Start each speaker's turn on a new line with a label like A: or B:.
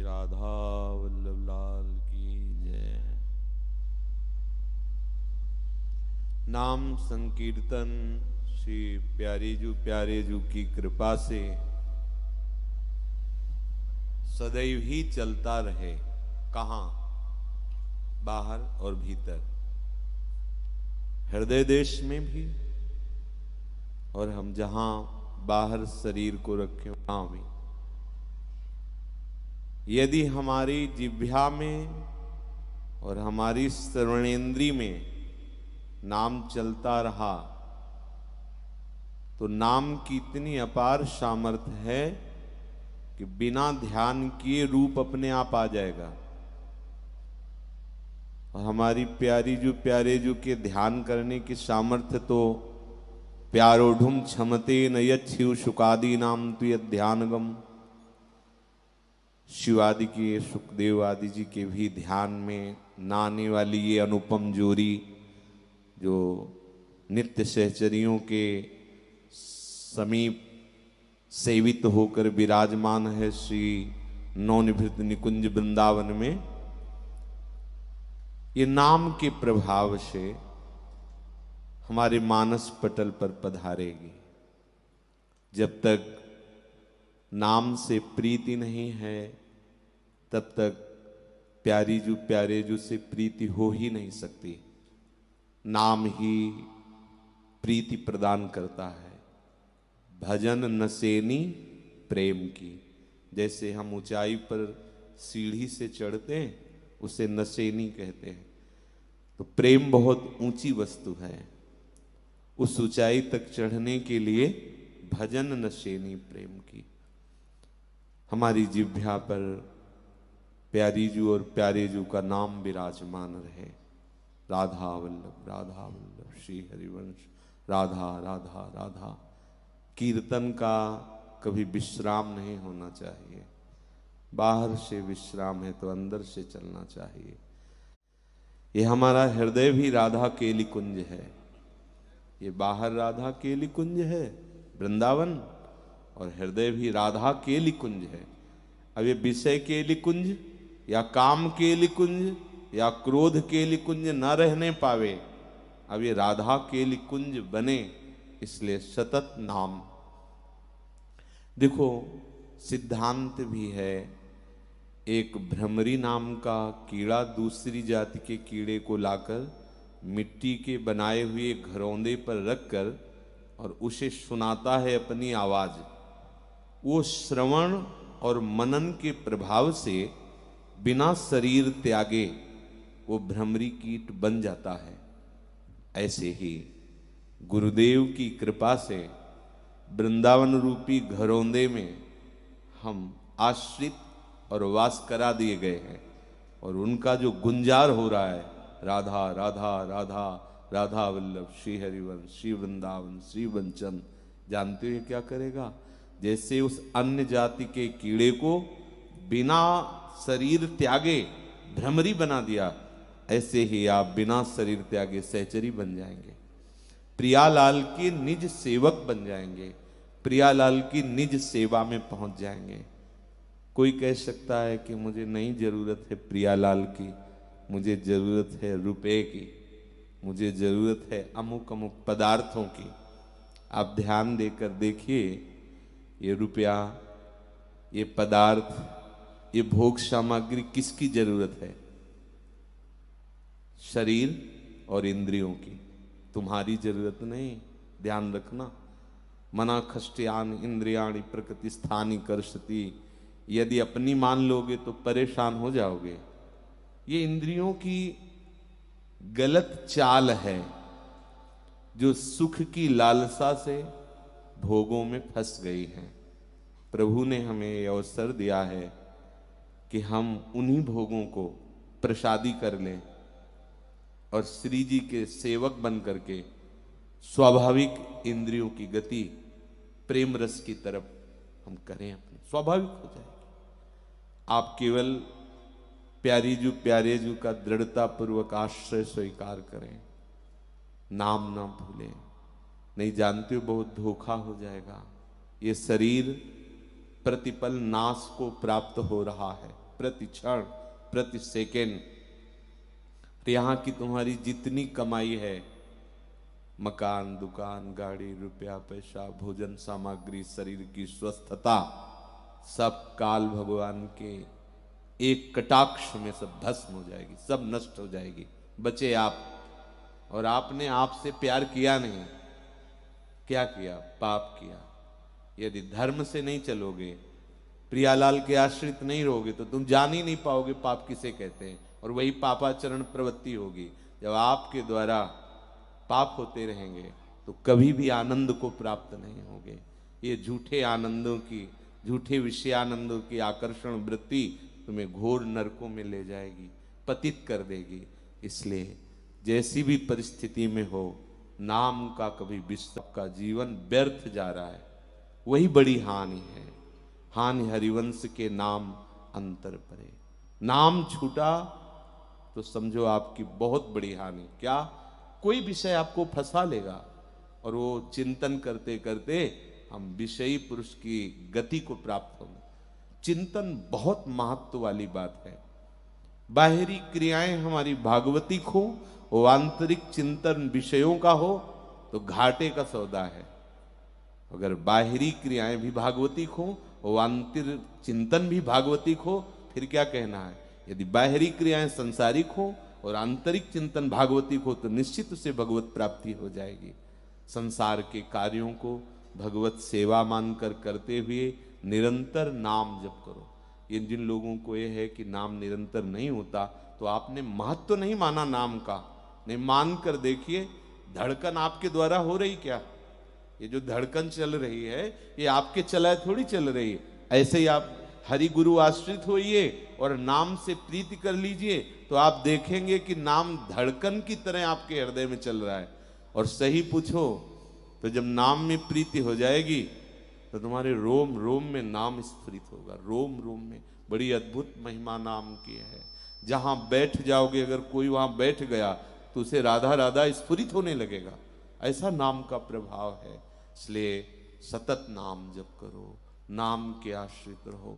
A: राधा वल्लभ लाल की जय। नाम संकीर्तन श्री प्यारे जू की कृपा से सदैव ही चलता रहे। कहाँ? बाहर और भीतर, हृदय देश में भी, और हम जहां बाहर शरीर को रखे वहां भी। यदि हमारी जिह्वा में और हमारी श्रवणेन्द्रिय में नाम चलता रहा तो नाम की इतनी अपार सामर्थ्य है कि बिना ध्यान किए रूप अपने आप आ जाएगा। और हमारी प्यारे जो के ध्यान करने की सामर्थ्य तो प्यारोढ़ुम क्षमते न यच्छिव शुकादि नाम तु ध्यानगम। शिवादि के, सुखदेव आदि जी के भी ध्यान में ना आने वाली ये अनुपम जोड़ी जो नित्य सहचरियों के समीप सेवित होकर विराजमान है श्री नवनिभृत निकुंज वृंदावन में, ये नाम के प्रभाव से हमारे मानस पटल पर पधारेगी। जब तक नाम से प्रीति नहीं है तब तक प्यारे जू से प्रीति हो ही नहीं सकती। नाम ही प्रीति प्रदान करता है। भजन नसेनी प्रेम की। जैसे हम ऊंचाई पर सीढ़ी से चढ़ते हैं उसे नसेनी कहते हैं, तो प्रेम बहुत ऊंची वस्तु है। उस ऊंचाई तक चढ़ने के लिए भजन नसेनी प्रेम की। हमारी जिह्वा पर प्यारी जू और प्यारे जू का नाम विराजमान रहे। राधा वल्लभ श्री हरिवंश राधा राधा राधा। कीर्तन का कभी विश्राम नहीं होना चाहिए। बाहर से विश्राम है तो अंदर से चलना चाहिए। ये हमारा हृदय भी राधा केली कुंज है। ये बाहर राधा केली कुंज है वृंदावन, और हृदय भी राधा केली कुंज है। अब ये विषय केली कुंज या काम केली कुंज या क्रोध केली कुंज न रहने पावे। अब ये राधा केली कुंज बने, इसलिए सतत नाम। देखो सिद्धांत भी है। एक भ्रमरी नाम का कीड़ा दूसरी जाति के कीड़े को लाकर मिट्टी के बनाए हुए घरौंदे पर रखकर और उसे सुनाता है अपनी आवाज। वो श्रवण और मनन के प्रभाव से बिना शरीर त्यागे वो भ्रमरी कीट बन जाता है। ऐसे ही गुरुदेव की कृपा से वृंदावन रूपी घरौंदे में हम आश्रित और वास करा दिए गए हैं, और उनका जो गुंजार हो रहा है राधा राधा राधा राधा वल्लभ श्री हरिवंश श्री वृंदावन श्री वंचन। जानते हो क्या करेगा? जैसे उस अन्य जाति के कीड़े को बिना शरीर त्यागे भ्रमरी बना दिया, ऐसे ही आप बिना शरीर त्यागे सहचरी बन जाएंगे। प्रियालाल के निज सेवक बन जाएंगे। प्रियालाल की निज सेवा में पहुंच जाएंगे। कोई कह सकता है कि मुझे नहीं जरूरत है प्रियालाल की, मुझे जरूरत है रुपए की, मुझे जरूरत है अमुक अमुक पदार्थों की। आप ध्यान देकर देखिए, ये रुपया, ये पदार्थ, ये भोग सामग्री किसकी जरूरत है? शरीर और इंद्रियों की। तुम्हारी जरूरत नहीं। ध्यान रखना। मना खष्ट्यान इंद्रियाणि प्रकृति स्थानी करसती। यदि अपनी मान लोगे तो परेशान हो जाओगे। ये इंद्रियों की गलत चाल है जो सुख की लालसा से भोगों में फंस गई हैं। प्रभु ने हमें यह अवसर दिया है कि हम उन्हीं भोगों को प्रसादी कर लें और श्री जी के सेवक बन करके स्वाभाविक इंद्रियों की गति प्रेम रस की तरफ हम करें। अपनी स्वाभाविक हो जाएगी। आप केवल प्यारे जू का दृढ़ता पूर्वक आश्रय स्वीकार करें। नाम ना भूलें। नहीं जानते हो बहुत धोखा हो जाएगा। ये शरीर प्रतिपल नाश को प्राप्त हो रहा है, प्रति क्षण प्रति सेकेंड। यहां की तुम्हारी जितनी कमाई है, मकान, दुकान, गाड़ी, रुपया, पैसा, भोजन सामग्री, शरीर की स्वस्थता, सब काल भगवान के एक कटाक्ष में सब भस्म हो जाएगी, सब नष्ट हो जाएगी। बचे आप, और आपने आपसे प्यार किया नहीं, क्या किया? पाप किया। यदि धर्म से नहीं चलोगे, प्रियालाल के आश्रित नहीं रहोगे, तो तुम जान ही नहीं पाओगे पाप किसे कहते हैं, और वही पापाचरण प्रवृत्ति होगी। जब आपके द्वारा पाप होते रहेंगे तो कभी भी आनंद को प्राप्त नहीं होगे। ये झूठे आनंदों की, झूठे विषयानंदों की आकर्षण वृत्ति तुम्हें घोर नरकों में ले जाएगी, पतित कर देगी। इसलिए जैसी भी परिस्थिति में हो, नाम का कभी विश्व का जीवन व्यर्थ जा रहा है, वही बड़ी हानि है। हानि हरिवंश के नाम अंतर परे। नाम छूटा तो समझो आपकी बहुत बड़ी हानि। क्या? कोई विषय आपको फंसा लेगा, और वो चिंतन करते करते हम विषयी पुरुष की गति को प्राप्त होंगे। चिंतन बहुत महत्व वाली बात है। बाहरी क्रियाएं हमारी भागवतिक हो, वो आंतरिक चिंतन विषयों का हो तो घाटे का सौदा है। अगर बाहरी क्रियाएं भी भागवतिक हो, वो आंतरिक चिंतन भी भागवतिक हो, फिर क्या कहना है? यदि बाहरी क्रियाएं संसारिक हो और आंतरिक चिंतन भागवतिक हो तो निश्चित उसे भगवत प्राप्ति हो जाएगी। संसार के कार्यों को भगवत सेवा मानकर करते हुए निरंतर नाम जप करो। ये जिन लोगों को ये है कि नाम निरंतर नहीं होता, तो आपने महत्व नहीं माना नाम का। नहीं, मान कर देखिए, धड़कन आपके द्वारा हो रही क्या? ये जो धड़कन चल रही है, ये आपके चलाए थोड़ी चल रही है। ऐसे ही आप हरि गुरु आश्रित होइए और नाम से प्रीति कर लीजिए, तो आप देखेंगे कि नाम धड़कन की तरह आपके हृदय में चल रहा है। और सही पूछो तो जब नाम में प्रीति हो जाएगी तो तुम्हारे रोम रोम में नाम स्फुरित होगा। रोम रोम में बड़ी अद्भुत महिमा नाम की है। जहां बैठ जाओगे, अगर कोई वहां बैठ गया तो उसे राधा राधा स्फुरित होने लगेगा। ऐसा नाम का प्रभाव है। इसलिए सतत नाम जप करो, नाम के आश्रित रहो।